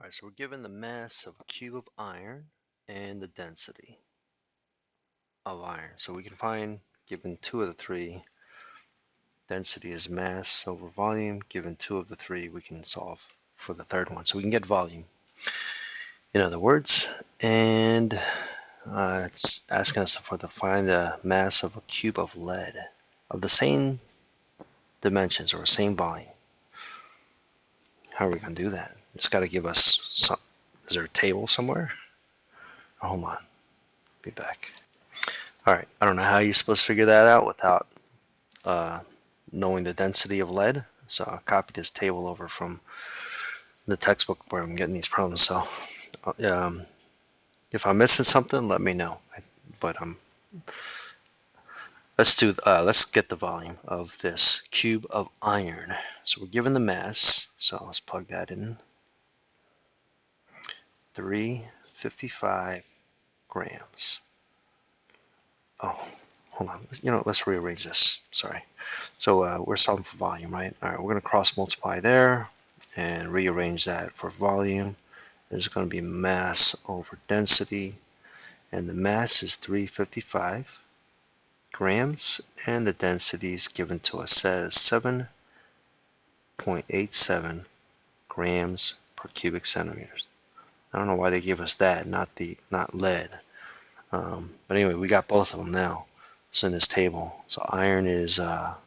All right, so we're given the mass of a cube of iron and the density of iron. So we can find, given two of the three, density is mass over volume. Given two of the three, we can solve for the third one. So we can get volume, in other words. And it's asking us to find the mass of a cube of lead of the same dimensions or same volume. How are we going to do that? It's got to give us some. Is there a table somewhere? Oh, hold on. Be back. All right. I don't know how you're supposed to figure that out without knowing the density of lead. So I'll copy this table over from the textbook where I'm getting these problems. So if I'm missing something, let me know. But let's get the volume of this cube of iron. So we're given the mass. So let's plug that in. 355 grams. Oh, hold on. Let's rearrange this. Sorry. So we're solving for volume, right? All right, we're going to cross multiply there and rearrange that for volume. There's going to be mass over density, and the mass is 355 grams, and the density is given to us as 7.87 grams per cubic centimeters. I don't know why they give us that, not lead. But anyway, we got both of them now. It's in this table. So iron is iron's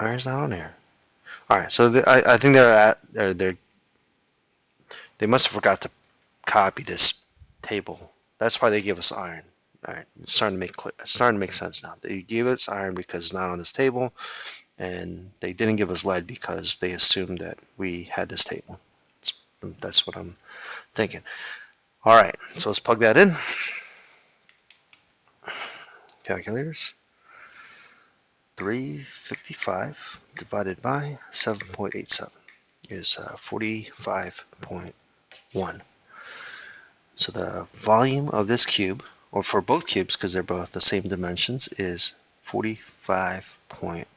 not on there. All right, so I think they must have forgot to copy this table. That's why they give us iron. All right, it's starting to make sense now. They gave us iron because it's not on this table, and they didn't give us lead because they assumed that we had this table. That's what I'm thinking. All right, so let's plug that in. Calculators. 355 divided by 7.87 is 45.1. So the volume of this cube, or for both cubes because they're both the same dimensions, is 45.1.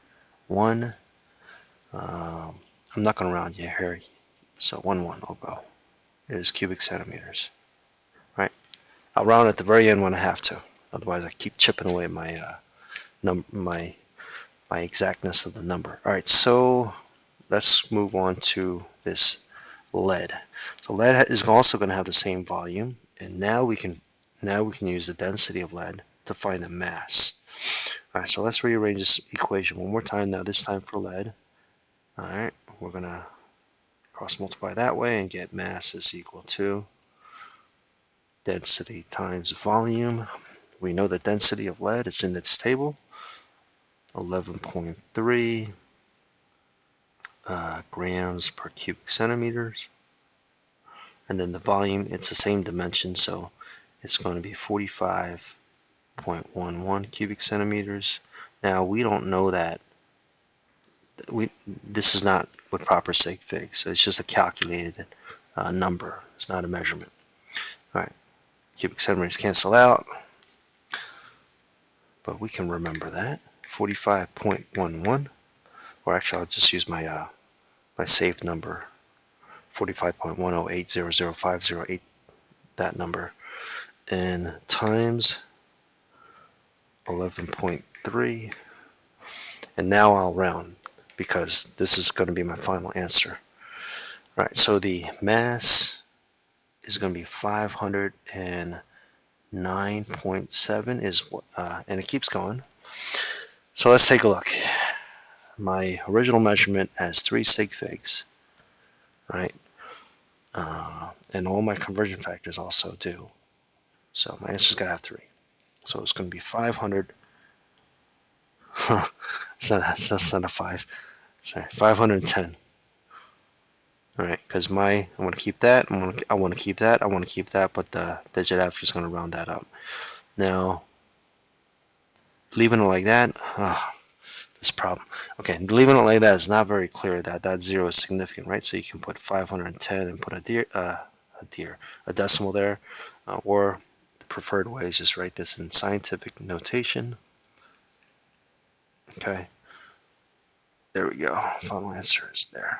I'm not going to round you here, so 1 I'll go, is cubic centimeters. Right? I'll round at the very end when I have to. Otherwise, I keep chipping away my my exactness of the number. All right, so let's move on to this lead. So lead is also going to have the same volume, and now we can use the density of lead to find the mass. All right, so let's rearrange this equation one more time. Now this time for lead. All right, we're going to cross multiply that way and get mass is equal to density times volume. We know the density of lead is in this table. 11.3 grams per cubic centimeters. And then the volume, it's the same dimension, so it's going to be 45.11 cubic centimeters. Now, we don't know that. This is not with proper sig figs, so it's just a calculated number. It's not a measurement. All right, cubic centimeters cancel out, but we can remember that. 45.11, or actually I'll just use my my saved number, 45.108000508, that number, and times 11.3, and now I'll round because this is going to be my final answer. All right, so the mass is going to be 509.7 and it keeps going. So let's take a look. My original measurement has 3 sig figs, right? And all my conversion factors also do. So my answer's got to have 3. So it's going to be 500. That's not a 5. Sorry, 510. All right, because I want to keep that. I want to keep that. I want to keep that, but the digit after is going to round that up. Now, leaving it like that. This problem. Okay, leaving it like that is not very clear that 0 is significant, right? So you can put 510 and put a decimal there, or the preferred way is just write this in scientific notation. Okay, there we go. Final answer is there.